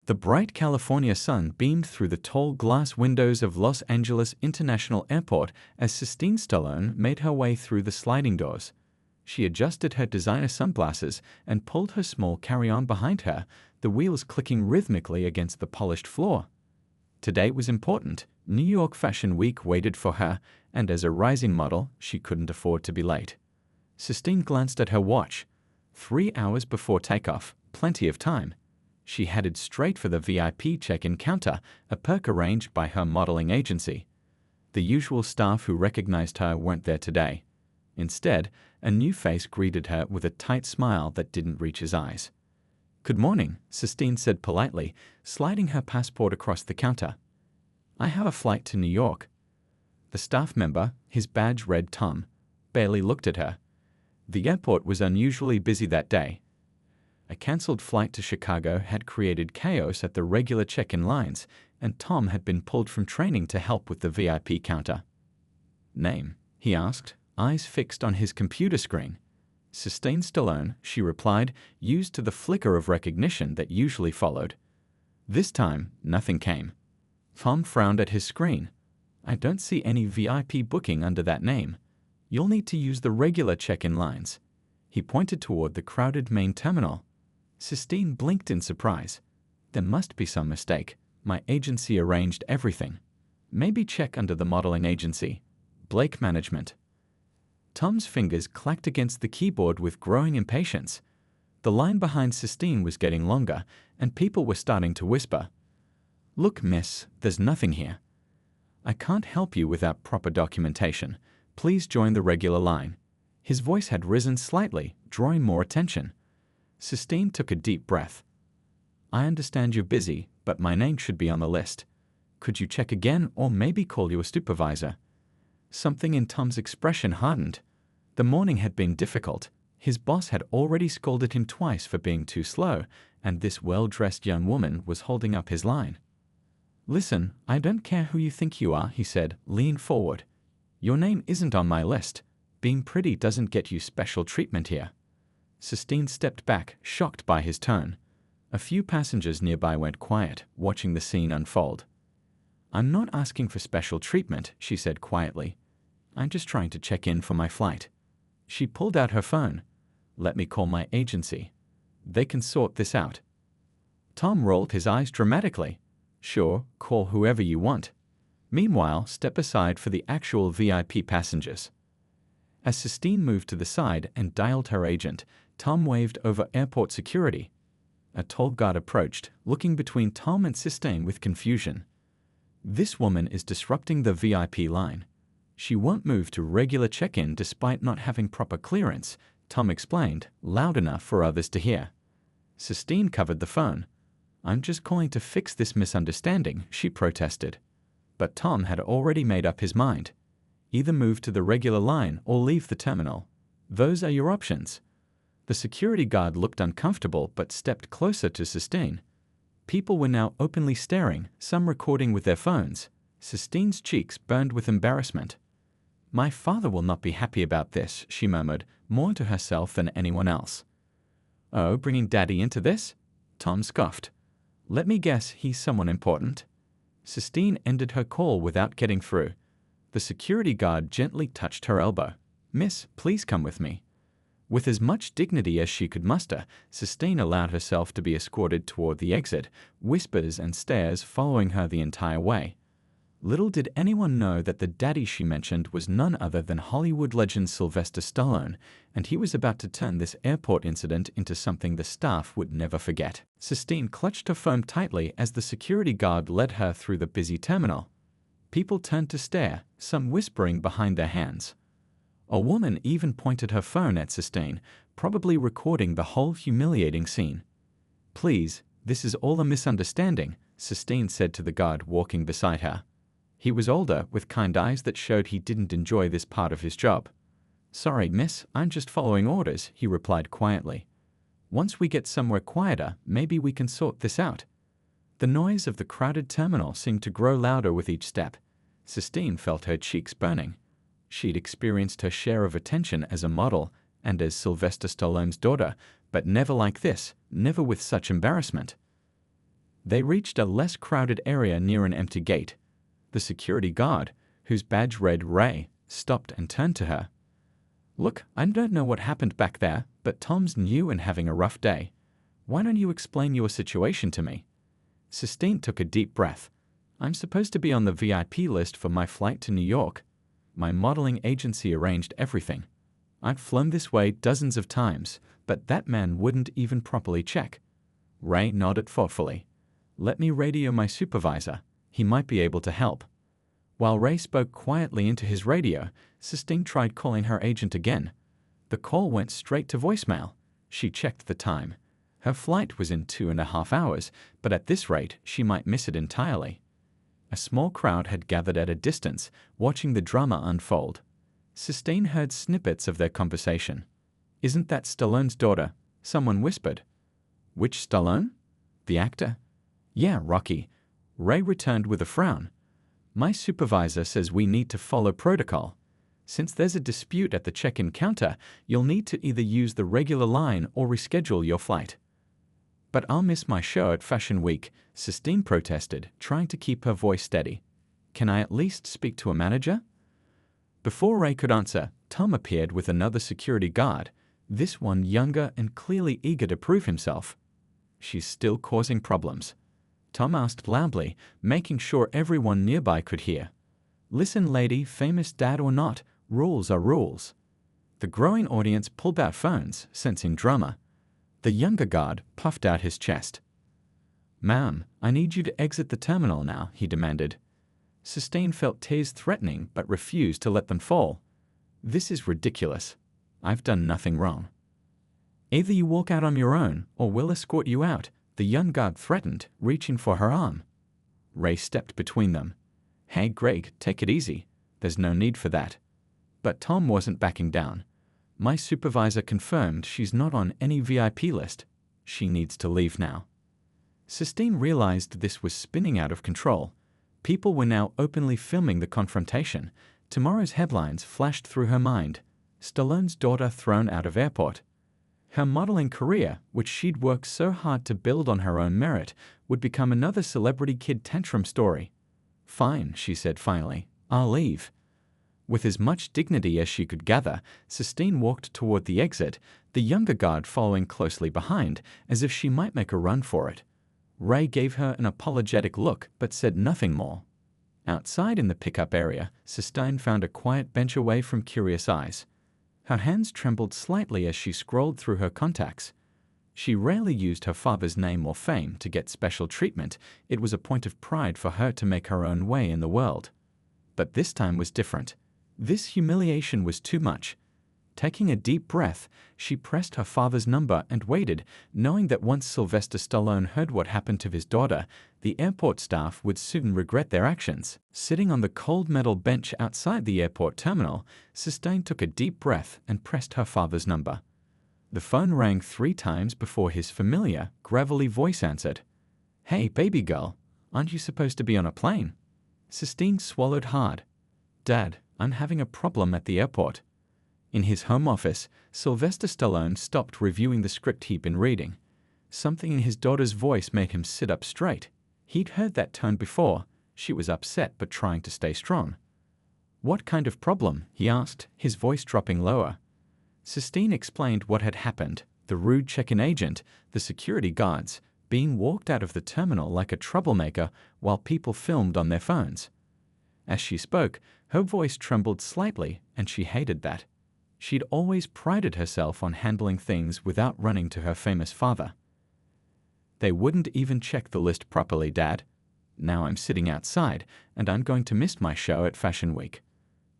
The bright California sun beamed through the tall glass windows of Los Angeles International Airport as Sistine Stallone made her way through the sliding doors. She adjusted her designer sunglasses and pulled her small carry-on behind her, the wheels clicking rhythmically against the polished floor. Today was important. New York Fashion Week waited for her, and as a rising model, she couldn't afford to be late. Sistine glanced at her watch. 3 hours before takeoff, plenty of time. She headed straight for the VIP check-in counter, a perk arranged by her modeling agency. The usual staff who recognized her weren't there today. Instead, a new face greeted her with a tight smile that didn't reach his eyes. "Good morning," Sistine said politely, sliding her passport across the counter. "I have a flight to New York." The staff member, his badge read Tom, barely looked at her. The airport was unusually busy that day. A cancelled flight to Chicago had created chaos at the regular check-in lines, and Tom had been pulled from training to help with the VIP counter. "Name?" he asked, eyes fixed on his computer screen. "Sistine Stallone," she replied, used to the flicker of recognition that usually followed. This time, nothing came. Tom frowned at his screen. "I don't see any VIP booking under that name. You'll need to use the regular check-in lines." He pointed toward the crowded main terminal. Sistine blinked in surprise. "There must be some mistake. My agency arranged everything. Maybe check under the modeling agency. Blake Management." Tom's fingers clacked against the keyboard with growing impatience. The line behind Sistine was getting longer, and people were starting to whisper. "Look, miss, there's nothing here. I can't help you without proper documentation. Please join the regular line." His voice had risen slightly, drawing more attention. Sistine took a deep breath. "I understand you're busy, but my name should be on the list. Could you check again or maybe call your supervisor?" Something in Tom's expression hardened. The morning had been difficult. His boss had already scolded him twice for being too slow, and this well-dressed young woman was holding up his line. "Listen, I don't care who you think you are," he said, leaning forward. "Your name isn't on my list. Being pretty doesn't get you special treatment here." Sistine stepped back, shocked by his tone. A few passengers nearby went quiet, watching the scene unfold. "I'm not asking for special treatment," she said quietly. "I'm just trying to check in for my flight." She pulled out her phone. "Let me call my agency. They can sort this out." Tom rolled his eyes dramatically. "Sure, call whoever you want. Meanwhile, step aside for the actual VIP passengers." As Sistine moved to the side and dialed her agent, Tom waved over airport security. A tall guard approached, looking between Tom and Sistine with confusion. "This woman is disrupting the VIP line. She won't move to regular check-in despite not having proper clearance," Tom explained, loud enough for others to hear. Sistine covered the phone. "I'm just calling to fix this misunderstanding," she protested. But Tom had already made up his mind. Either move to the regular line or leave the terminal. Those are your options. The security guard looked uncomfortable but stepped closer to Sistine. People were now openly staring, some recording with their phones. Sistine's cheeks burned with embarrassment. "My father will not be happy about this," she murmured, more to herself than anyone else. "Oh, bringing Daddy into this?" Tom scoffed. "Let me guess he's someone important." Sistine ended her call without getting through. The security guard gently touched her elbow. "Miss, please come with me." With as much dignity as she could muster, Sistine allowed herself to be escorted toward the exit, whispers and stares following her the entire way. Little did anyone know that the daddy she mentioned was none other than Hollywood legend Sylvester Stallone, and he was about to turn this airport incident into something the staff would never forget. Sistine clutched her phone tightly as the security guard led her through the busy terminal. People turned to stare, some whispering behind their hands. A woman even pointed her phone at Sistine, probably recording the whole humiliating scene. "Please, this is all a misunderstanding," Sistine said to the guard walking beside her. He was older, with kind eyes that showed he didn't enjoy this part of his job. "Sorry, miss, I'm just following orders," he replied quietly. "Once we get somewhere quieter, maybe we can sort this out." The noise of the crowded terminal seemed to grow louder with each step. Sistine felt her cheeks burning. She'd experienced her share of attention as a model and as Sylvester Stallone's daughter, but never like this, never with such embarrassment. They reached a less crowded area near an empty gate. The security guard, whose badge read Ray, stopped and turned to her. "Look, I don't know what happened back there, but Tom's new and having a rough day. Why don't you explain your situation to me?" Sistine took a deep breath. "I'm supposed to be on the VIP list for my flight to New York. My modeling agency arranged everything. I'd flown this way dozens of times, but that man wouldn't even properly check." Ray nodded thoughtfully. "Let me radio my supervisor. He might be able to help." While Ray spoke quietly into his radio, Sistine tried calling her agent again. The call went straight to voicemail. She checked the time. Her flight was in 2.5 hours, but at this rate she might miss it entirely. A small crowd had gathered at a distance, watching the drama unfold. Sistine heard snippets of their conversation. "Isn't that Stallone's daughter?" someone whispered. "Which Stallone?" "The actor?" "Yeah, Rocky." Ray returned with a frown. "My supervisor says we need to follow protocol. Since there's a dispute at the check-in counter, you'll need to either use the regular line or reschedule your flight." "But I'll miss my show at Fashion Week," Sistine protested, trying to keep her voice steady. "Can I at least speak to a manager?" Before Ray could answer, Tom appeared with another security guard, this one younger and clearly eager to prove himself. "She's still causing problems," Tom asked loudly, making sure everyone nearby could hear. "Listen, lady, famous dad or not, rules are rules." The growing audience pulled out phones, sensing drama. The younger guard puffed out his chest. "Ma'am, I need you to exit the terminal now," he demanded. Sistine felt tears threatening but refused to let them fall. "This is ridiculous. I've done nothing wrong." "Either you walk out on your own or we'll escort you out," the young guard threatened, reaching for her arm. Ray stepped between them. "Hey, Greg, take it easy. There's no need for that." But Tom wasn't backing down. "My supervisor confirmed she's not on any VIP list. She needs to leave now." Sistine realized this was spinning out of control. People were now openly filming the confrontation. Tomorrow's headlines flashed through her mind. Stallone's daughter thrown out of airport. Her modeling career, which she'd worked so hard to build on her own merit, would become another celebrity kid tantrum story. "Fine," she said finally. "I'll leave." With as much dignity as she could gather, Sistine walked toward the exit, the younger guard following closely behind, as if she might make a run for it. Ray gave her an apologetic look, but said nothing more. Outside in the pickup area, Sistine found a quiet bench away from curious eyes. Her hands trembled slightly as she scrolled through her contacts. She rarely used her father's name or fame to get special treatment. It was a point of pride for her to make her own way in the world. But this time was different. This humiliation was too much. Taking a deep breath, she pressed her father's number and waited, knowing that once Sylvester Stallone heard what happened to his daughter, the airport staff would soon regret their actions. Sitting on the cold metal bench outside the airport terminal, Sistine took a deep breath and pressed her father's number. The phone rang 3 times before his familiar, gravelly voice answered. "Hey, baby girl, aren't you supposed to be on a plane?" Sistine swallowed hard. "Dad, I'm having a problem at the airport." In his home office, Sylvester Stallone stopped reviewing the script he'd been reading. Something in his daughter's voice made him sit up straight. He'd heard that tone before. She was upset but trying to stay strong. "What kind of problem?" he asked, his voice dropping lower. Sistine explained what had happened, the rude check-in agent, the security guards, being walked out of the terminal like a troublemaker while people filmed on their phones. As she spoke, her voice trembled slightly, and she hated that. She'd always prided herself on handling things without running to her famous father. "They wouldn't even check the list properly, Dad. Now I'm sitting outside, and I'm going to miss my show at Fashion Week."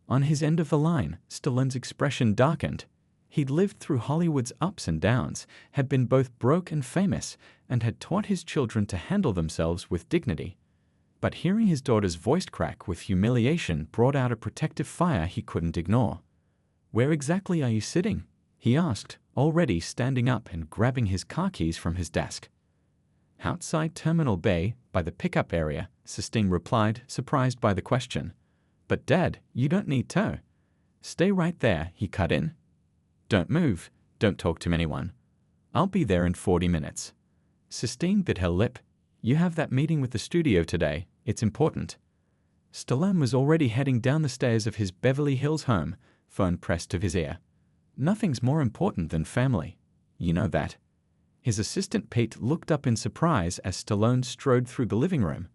On his end of the line, Stallone's expression darkened. He'd lived through Hollywood's ups and downs, had been both broke and famous, and had taught his children to handle themselves with dignity. But hearing his daughter's voice crack with humiliation brought out a protective fire he couldn't ignore. "Where exactly are you sitting?" he asked, already standing up and grabbing his car keys from his desk. "Outside Terminal Bay, by the pickup area," Sistine replied, surprised by the question. "But Dad, you don't need to." "Stay right there," he cut in. "Don't move. Don't talk to anyone. I'll be there in 40 minutes. Sistine bit her lip. You have that meeting with the studio today. It's important. Stallone was already heading down the stairs of his Beverly Hills home, phone pressed to his ear. Nothing's more important than family. You know that. His assistant Pete looked up in surprise as Stallone strode through the living room.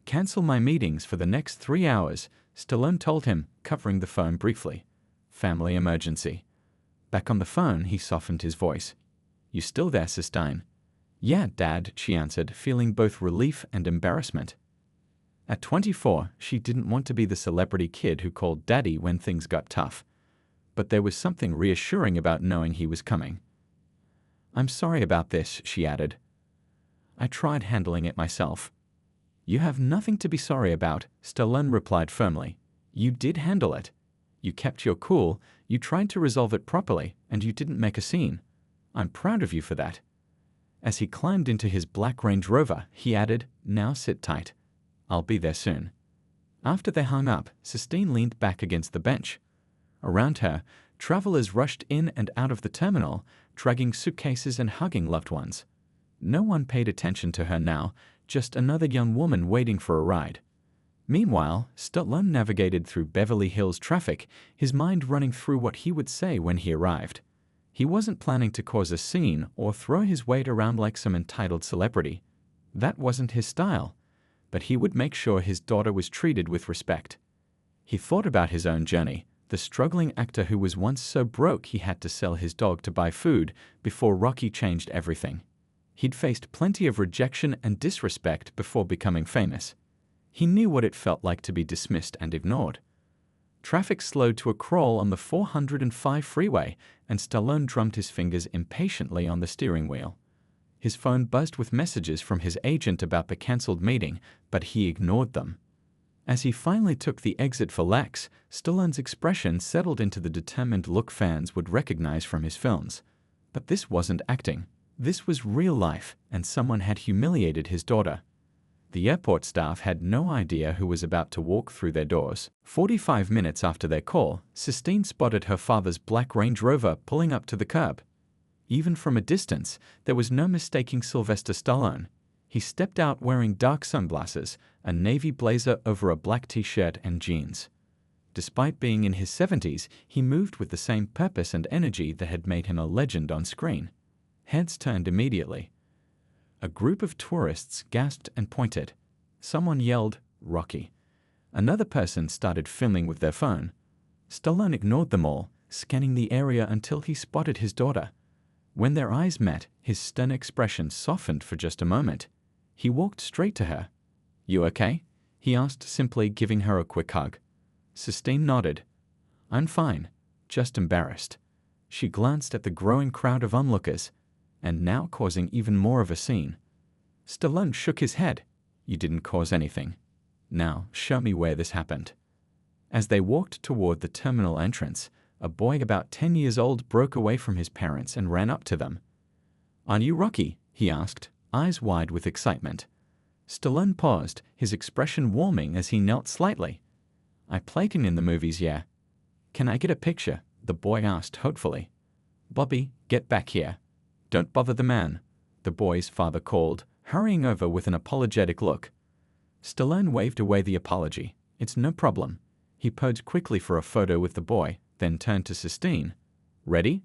Cancel my meetings for the next 3 hours, Stallone told him, covering the phone briefly. Family emergency. Back on the phone, he softened his voice. You still there, Sistine? Yeah, Dad, she answered, feeling both relief and embarrassment. At 24, she didn't want to be the celebrity kid who called Daddy when things got tough. But there was something reassuring about knowing he was coming. I'm sorry about this, she added. I tried handling it myself. You have nothing to be sorry about, Stallone replied firmly. You did handle it. You kept your cool, you tried to resolve it properly, and you didn't make a scene. I'm proud of you for that. As he climbed into his black Range Rover, he added, Now sit tight. I'll be there soon. After they hung up, Sistine leaned back against the bench. Around her, travelers rushed in and out of the terminal, dragging suitcases and hugging loved ones. No one paid attention to her now, just another young woman waiting for a ride. Meanwhile, Stallone navigated through Beverly Hills traffic, his mind running through what he would say when he arrived. He wasn't planning to cause a scene or throw his weight around like some entitled celebrity. That wasn't his style. But he would make sure his daughter was treated with respect. He thought about his own journey, the struggling actor who was once so broke he had to sell his dog to buy food before Rocky changed everything. He'd faced plenty of rejection and disrespect before becoming famous. He knew what it felt like to be dismissed and ignored. Traffic slowed to a crawl on the 405 freeway, and Stallone drummed his fingers impatiently on the steering wheel. His phone buzzed with messages from his agent about the cancelled meeting, but he ignored them. As he finally took the exit for Lex, Stallone's expression settled into the determined look fans would recognize from his films. But this wasn't acting. This was real life, and someone had humiliated his daughter. The airport staff had no idea who was about to walk through their doors. 45 minutes after their call, Sistine spotted her father's black Range Rover pulling up to the curb. Even from a distance, there was no mistaking Sylvester Stallone. He stepped out wearing dark sunglasses, a navy blazer over a black t-shirt and jeans. Despite being in his 70s, he moved with the same purpose and energy that had made him a legend on screen. Heads turned immediately. A group of tourists gasped and pointed. Someone yelled, Rocky. Another person started filming with their phone. Stallone ignored them all, scanning the area until he spotted his daughter. When their eyes met, his stern expression softened for just a moment. He walked straight to her. You okay? He asked, simply giving her a quick hug. Sistine nodded. I'm fine, just embarrassed. She glanced at the growing crowd of onlookers, and now causing even more of a scene. Stallone shook his head. You didn't cause anything. Now, show me where this happened. As they walked toward the terminal entrance, a boy about 10 years old broke away from his parents and ran up to them. Are you Rocky? He asked, eyes wide with excitement. Stallone paused, his expression warming as he knelt slightly. I played him in the movies, yeah. Can I get a picture? The boy asked hopefully. Bobby, get back here. Don't bother the man, the boy's father called, hurrying over with an apologetic look. Stallone waved away the apology. It's no problem. He posed quickly for a photo with the boy, then turned to Sistine. Ready?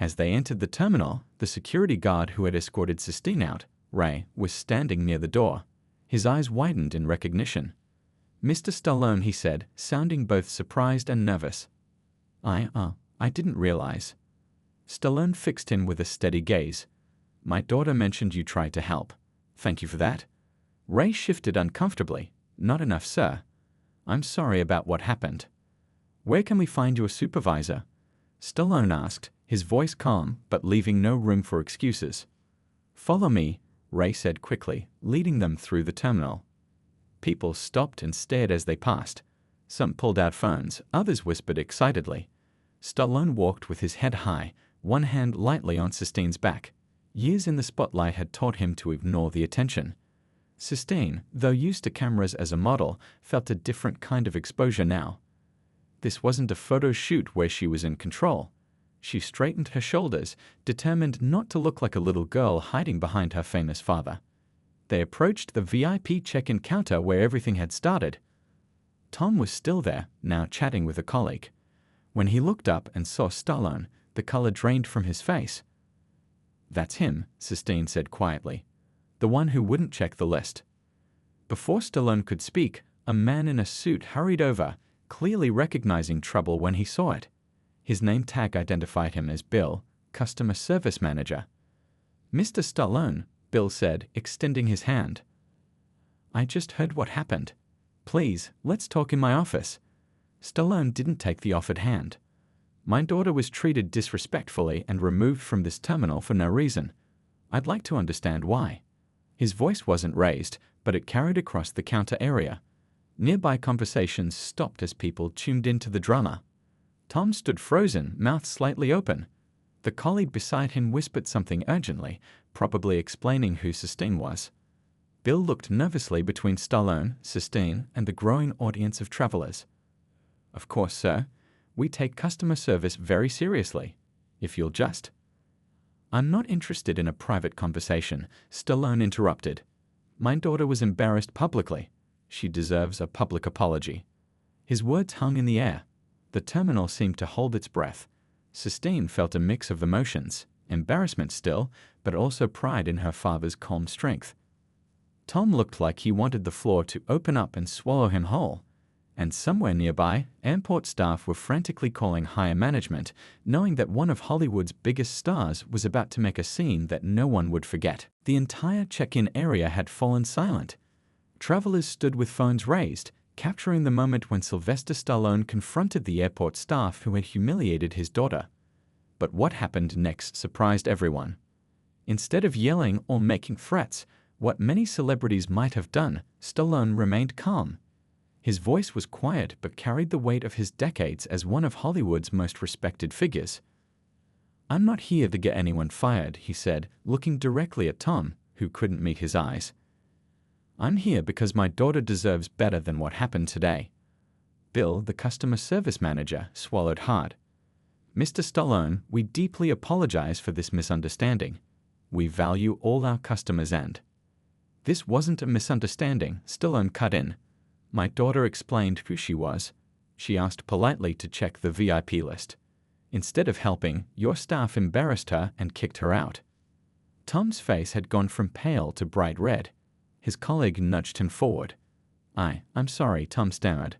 As they entered the terminal, the security guard who had escorted Sistine out, Ray, was standing near the door. His eyes widened in recognition. Mr. Stallone, he said, sounding both surprised and nervous. I didn't realize. Stallone fixed him with a steady gaze. My daughter mentioned you tried to help. Thank you for that. Ray shifted uncomfortably. Not enough, sir. I'm sorry about what happened. Where can we find your supervisor? Stallone asked, his voice calm but leaving no room for excuses. Follow me, Ray said quickly, leading them through the terminal. People stopped and stared as they passed. Some pulled out phones, others whispered excitedly. Stallone walked with his head high, one hand lightly on Sistine's back. Years in the spotlight had taught him to ignore the attention. Sistine, though used to cameras as a model, felt a different kind of exposure now. This wasn't a photo shoot where she was in control. She straightened her shoulders, determined not to look like a little girl hiding behind her famous father. They approached the VIP check-in counter where everything had started. Tom was still there, now chatting with a colleague. When he looked up and saw Stallone, the color drained from his face. "That's him," Sistine said quietly. "The one who wouldn't check the list." Before Stallone could speak, a man in a suit hurried over, clearly recognizing trouble when he saw it. His name tag identified him as Bill, customer service manager. "Mr. Stallone," Bill said, extending his hand. "I just heard what happened. Please, let's talk in my office." Stallone didn't take the offered hand. "My daughter was treated disrespectfully and removed from this terminal for no reason. I'd like to understand why." His voice wasn't raised, but it carried across the counter area. Nearby conversations stopped as people tuned into the drama. Tom stood frozen, mouth slightly open. The colleague beside him whispered something urgently, probably explaining who Sistine was. Bill looked nervously between Stallone, Sistine, and the growing audience of travelers. "Of course, sir. We take customer service very seriously. If you'll just—" "I'm not interested in a private conversation," Stallone interrupted. "My daughter was embarrassed publicly. She deserves a public apology." His words hung in the air. The terminal seemed to hold its breath. Sistine felt a mix of emotions, embarrassment still, but also pride in her father's calm strength. Tom looked like he wanted the floor to open up and swallow him whole. And somewhere nearby, airport staff were frantically calling higher management, knowing that one of Hollywood's biggest stars was about to make a scene that no one would forget. The entire check-in area had fallen silent. Travelers stood with phones raised, capturing the moment when Sylvester Stallone confronted the airport staff who had humiliated his daughter. But what happened next surprised everyone. Instead of yelling or making threats, what many celebrities might have done, Stallone remained calm. His voice was quiet but carried the weight of his decades as one of Hollywood's most respected figures. "I'm not here to get anyone fired," he said, looking directly at Tom, who couldn't meet his eyes. "I'm here because my daughter deserves better than what happened today." Bill, the customer service manager, swallowed hard. "Mr. Stallone, we deeply apologize for this misunderstanding. We value all our customers and—" "This wasn't a misunderstanding," Stallone cut in. "My daughter explained who she was. She asked politely to check the VIP list. Instead of helping, your staff embarrassed her and kicked her out." Tom's face had gone from pale to bright red. His colleague nudged him forward. I'm sorry," Tom stammered.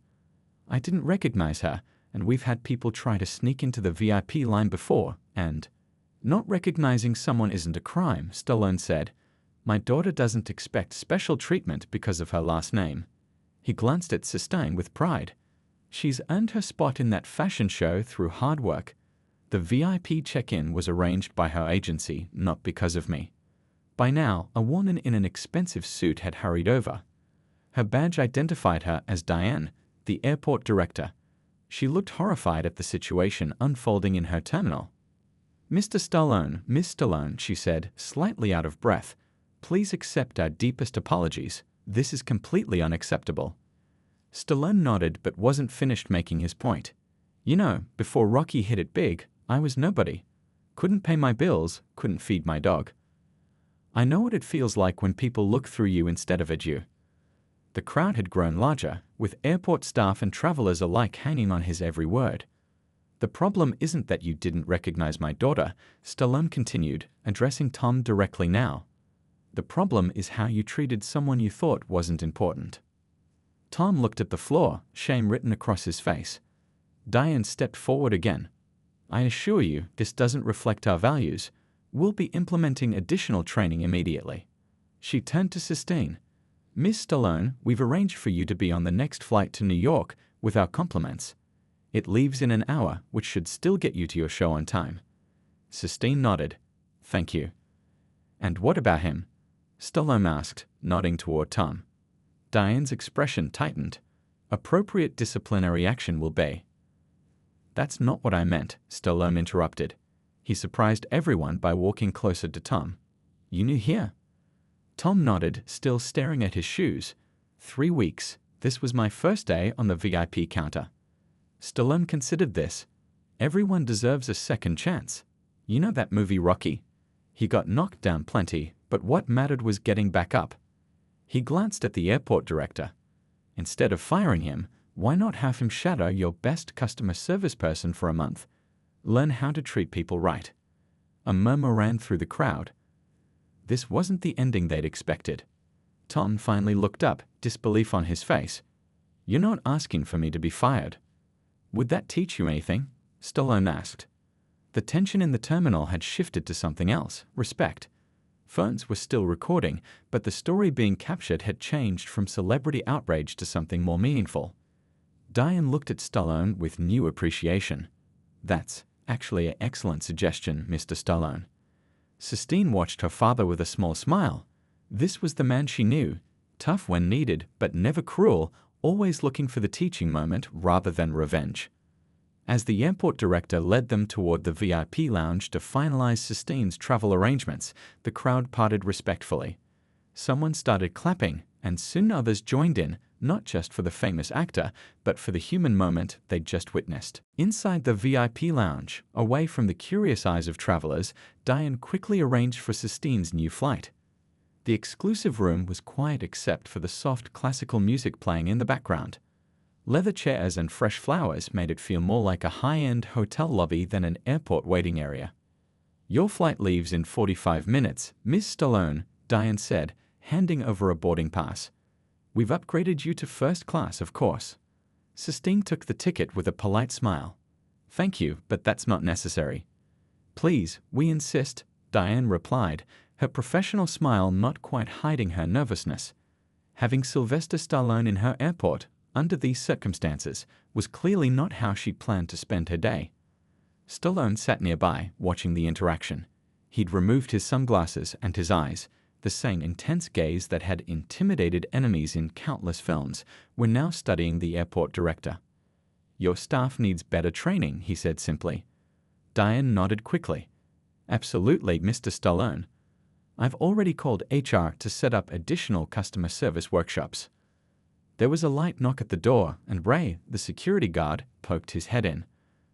"I didn't recognize her, and we've had people try to sneak into the VIP line before, and—" "Not recognizing someone isn't a crime," Stallone said. "My daughter doesn't expect special treatment because of her last name." He glanced at Sistine with pride. "She's earned her spot in that fashion show through hard work. The VIP check-in was arranged by her agency, not because of me." By now, a woman in an expensive suit had hurried over. Her badge identified her as Diane, the airport director. She looked horrified at the situation unfolding in her terminal. "Mr. Stallone, Miss Stallone," she said, slightly out of breath, "please accept our deepest apologies. This is completely unacceptable." Stallone nodded but wasn't finished making his point. "You know, before Rocky hit it big, I was nobody. Couldn't pay my bills, couldn't feed my dog. I know what it feels like when people look through you instead of at you." The crowd had grown larger, with airport staff and travelers alike hanging on his every word. "The problem isn't that you didn't recognize my daughter," Stallone continued, addressing Tom directly now. "The problem is how you treated someone you thought wasn't important." Tom looked at the floor, shame written across his face. Diane stepped forward again. "I assure you, this doesn't reflect our values. We'll be implementing additional training immediately." She turned to Sistine. "Miss Stallone, we've arranged for you to be on the next flight to New York with our compliments. It leaves in an hour, which should still get you to your show on time." Sistine nodded. "Thank you." "And what about him?" Stallone asked, nodding toward Tom. Diane's expression tightened. "Appropriate disciplinary action will be." "That's not what I meant," Stallone interrupted. He surprised everyone by walking closer to Tom. "You new here?" Tom nodded, still staring at his shoes. 3 weeks. This was my first day on the VIP counter." Stallone considered this. "Everyone deserves a second chance. You know that movie Rocky? He got knocked down plenty, but what mattered was getting back up. He glanced at the airport director. Instead of firing him, why not have him shadow your best customer service person for a month? Learn how to treat people right. A murmur ran through the crowd. This wasn't the ending they'd expected. Tom finally looked up, disbelief on his face. You're not asking for me to be fired. Would that teach you anything? Stallone asked. The tension in the terminal had shifted to something else, respect. Phones were still recording, but the story being captured had changed from celebrity outrage to something more meaningful. Diane looked at Stallone with new appreciation. That's actually an excellent suggestion, Mr. Stallone. Sistine watched her father with a small smile. This was the man she knew, tough when needed, but never cruel, always looking for the teaching moment rather than revenge. As the airport director led them toward the VIP lounge to finalize Sistine's travel arrangements, the crowd parted respectfully. Someone started clapping, and soon others joined in, not just for the famous actor, but for the human moment they'd just witnessed. Inside the VIP lounge, away from the curious eyes of travelers, Diane quickly arranged for Sistine's new flight. The exclusive room was quiet except for the soft classical music playing in the background. Leather chairs and fresh flowers made it feel more like a high-end hotel lobby than an airport waiting area. Your flight leaves in 45 minutes, Miss Stallone, Diane said, handing over a boarding pass. We've upgraded you to first class, of course. Sistine took the ticket with a polite smile. Thank you, but that's not necessary. Please, we insist, Diane replied, her professional smile not quite hiding her nervousness. Having Sylvester Stallone in her airport, under these circumstances, was clearly not how she planned to spend her day. Stallone sat nearby, watching the interaction. He'd removed his sunglasses and his eyes, the same intense gaze that had intimidated enemies in countless films, were now studying the airport director. Your staff needs better training, he said simply. Diane nodded quickly. Absolutely, Mr. Stallone. I've already called HR to set up additional customer service workshops. There was a light knock at the door, and Ray, the security guard, poked his head in.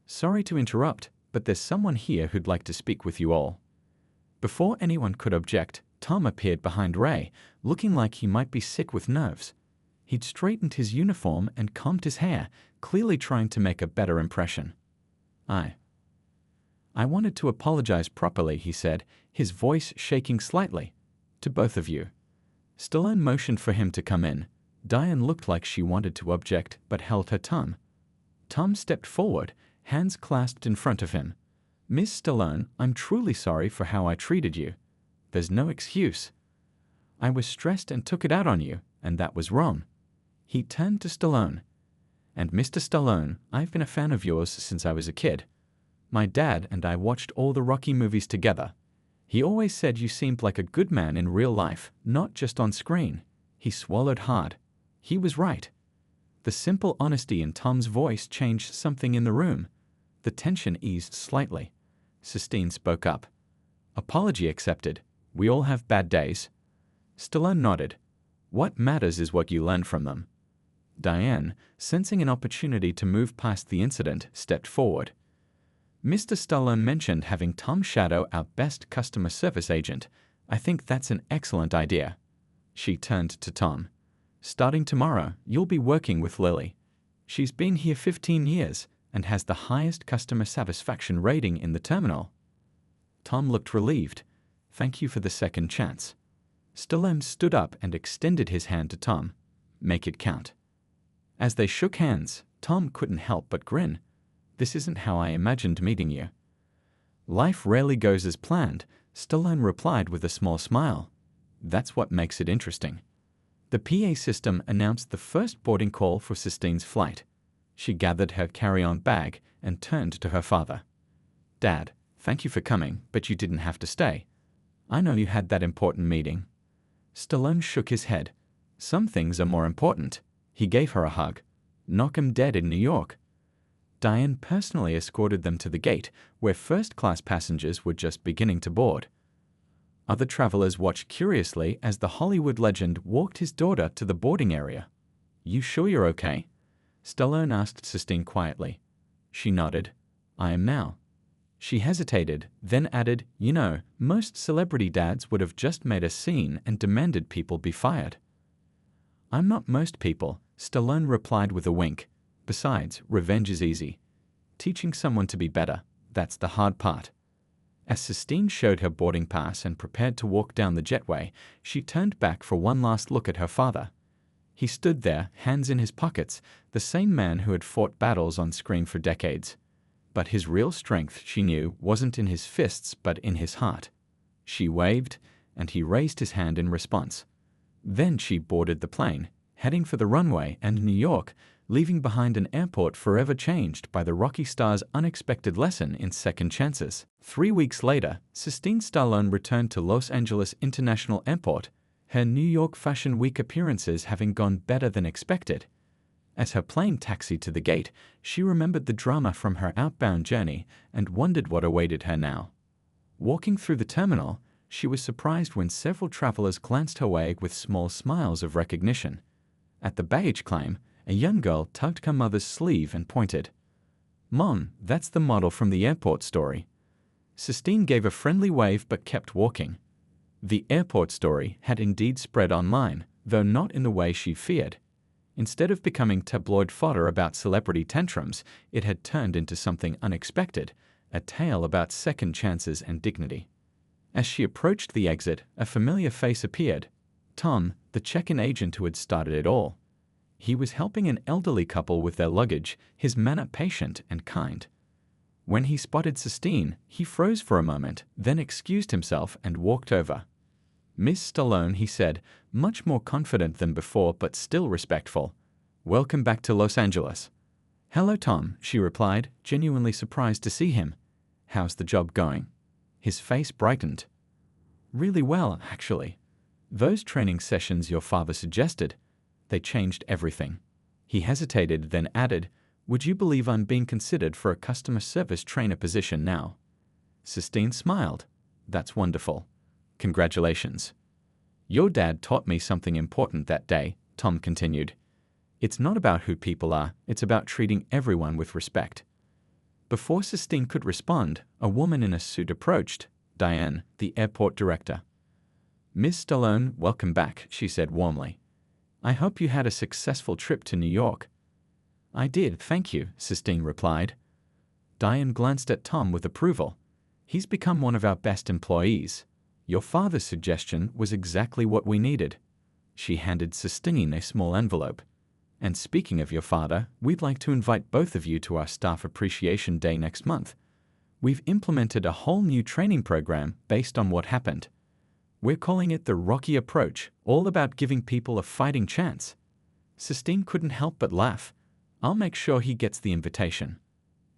Sorry to interrupt, but there's someone here who'd like to speak with you all. Before anyone could object, Tom appeared behind Ray, looking like he might be sick with nerves. He'd straightened his uniform and combed his hair, clearly trying to make a better impression. I wanted to apologize properly, he said, his voice shaking slightly. To both of you. Stallone motioned for him to come in. Diane looked like she wanted to object, but held her tongue. Tom stepped forward, hands clasped in front of him. Miss Stallone, I'm truly sorry for how I treated you. There's no excuse. I was stressed and took it out on you, and that was wrong. He turned to Stallone. And Mr. Stallone, I've been a fan of yours since I was a kid. My dad and I watched all the Rocky movies together. He always said you seemed like a good man in real life, not just on screen. He swallowed hard. He was right. The simple honesty in Tom's voice changed something in the room. The tension eased slightly. Sistine spoke up. Apology accepted. We all have bad days. Stallone nodded. What matters is what you learn from them. Diane, sensing an opportunity to move past the incident, stepped forward. Mr. Stallone mentioned having Tom shadow our best customer service agent. I think that's an excellent idea. She turned to Tom. Starting tomorrow, you'll be working with Lily. She's been here 15 years and has the highest customer satisfaction rating in the terminal. Tom looked relieved. Thank you for the second chance. Stallone stood up and extended his hand to Tom. Make it count. As they shook hands, Tom couldn't help but grin. This isn't how I imagined meeting you. Life rarely goes as planned, Stallone replied with a small smile. That's what makes it interesting. The PA system announced the first boarding call for Sistine's flight. She gathered her carry-on bag and turned to her father. Dad, thank you for coming, but you didn't have to stay. I know you had that important meeting. Stallone shook his head. Some things are more important. He gave her a hug. Knock 'em dead in New York. Diane personally escorted them to the gate, where first-class passengers were just beginning to board. Other travelers watched curiously as the Hollywood legend walked his daughter to the boarding area. You sure you're okay? Stallone asked Sistine quietly. She nodded. I am now. She hesitated, then added, You know, most celebrity dads would have just made a scene and demanded people be fired. I'm not most people, Stallone replied with a wink. Besides, revenge is easy. Teaching someone to be better, that's the hard part. As Sistine showed her boarding pass and prepared to walk down the jetway, she turned back for one last look at her father. He stood there, hands in his pockets, the same man who had fought battles on screen for decades. But his real strength, she knew, wasn't in his fists but in his heart. She waved, and he raised his hand in response. Then she boarded the plane, heading for the runway and New York, leaving behind an airport forever changed by the Rocky star's unexpected lesson in second chances. 3 weeks later, Sistine Stallone returned to Los Angeles International Airport, her New York Fashion Week appearances having gone better than expected. As her plane taxied to the gate, she remembered the drama from her outbound journey and wondered what awaited her now. Walking through the terminal, she was surprised when several travelers glanced her way with small smiles of recognition. At the baggage claim, a young girl tugged her mother's sleeve and pointed. "Mom, that's the model from the airport story." Sistine gave a friendly wave but kept walking. The airport story had indeed spread online, though not in the way she feared. Instead of becoming tabloid fodder about celebrity tantrums, it had turned into something unexpected, a tale about second chances and dignity. As she approached the exit, a familiar face appeared. Tom, the check-in agent who had started it all. He was helping an elderly couple with their luggage, his manner patient and kind. When he spotted Sistine, he froze for a moment, then excused himself and walked over. "Miss Stallone," he said, much more confident than before but still respectful. "Welcome back to Los Angeles." "Hello, Tom," she replied, genuinely surprised to see him. "How's the job going?" His face brightened. "Really well, actually. Those training sessions your father suggested, they changed everything." He hesitated, then added, "Would you believe I'm being considered for a customer service trainer position now?" Sistine smiled. "That's wonderful. Congratulations." "Your dad taught me something important that day," Tom continued. "It's not about who people are, it's about treating everyone with respect." Before Sistine could respond, a woman in a suit approached, Diane, the airport director. "Miss Stallone, welcome back," she said warmly. "I hope you had a successful trip to New York." "I did, thank you," Sistine replied. Diane glanced at Tom with approval. "He's become one of our best employees. Your father's suggestion was exactly what we needed." She handed Sistine a small envelope. "And speaking of your father, we'd like to invite both of you to our Staff Appreciation Day next month. We've implemented a whole new training program based on what happened. We're calling it the Rocky Approach, all about giving people a fighting chance." Sistine couldn't help but laugh. "I'll make sure he gets the invitation."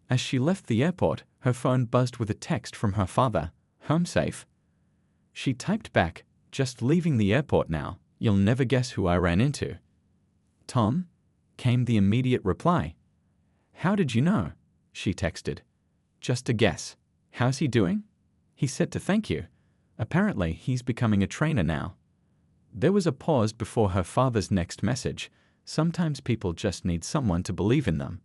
As she left the airport, her phone buzzed with a text from her father, "Home safe?" She typed back, "Just leaving the airport now. You'll never guess who I ran into." "Tom?" came the immediate reply. "How did you know?" she texted. "Just a guess. How's he doing?" "He said to thank you. Apparently, he's becoming a trainer now." There was a pause before her father's next message. Sometimes people just need someone to believe in them.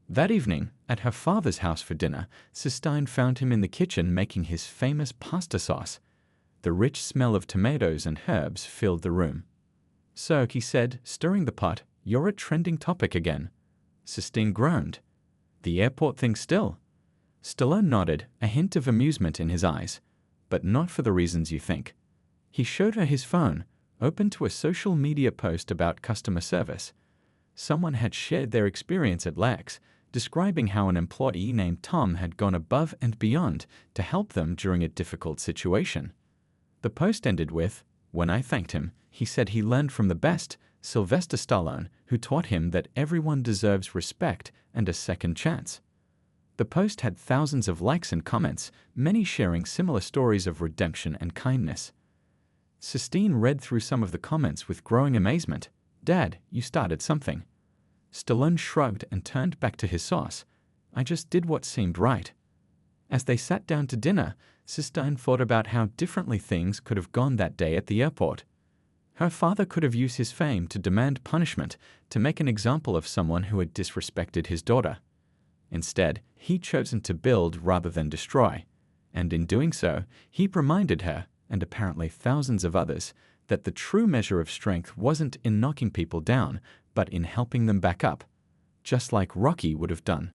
That evening, at her father's house for dinner, Sistine found him in the kitchen making his famous pasta sauce. The rich smell of tomatoes and herbs filled the room. "So," he said, stirring the pot, "you're a trending topic again." Sistine groaned. "The airport thing still?" Stallone nodded, a hint of amusement in his eyes. "But not for the reasons you think." He showed her his phone, open to a social media post about customer service. Someone had shared their experience at LAX, describing how an employee named Tom had gone above and beyond to help them during a difficult situation. The post ended with, "When I thanked him, he said he learned from the best, Sylvester Stallone, who taught him that everyone deserves respect and a second chance." The post had thousands of likes and comments, many sharing similar stories of redemption and kindness. Sistine read through some of the comments with growing amazement. "Dad, you started something." Stallone shrugged and turned back to his sauce. "I just did what seemed right." As they sat down to dinner, Sistine thought about how differently things could have gone that day at the airport. Her father could have used his fame to demand punishment, to make an example of someone who had disrespected his daughter. Instead, he'd chosen to build rather than destroy, and in doing so, he reminded her, and apparently thousands of others, that the true measure of strength wasn't in knocking people down, but in helping them back up, just like Rocky would have done.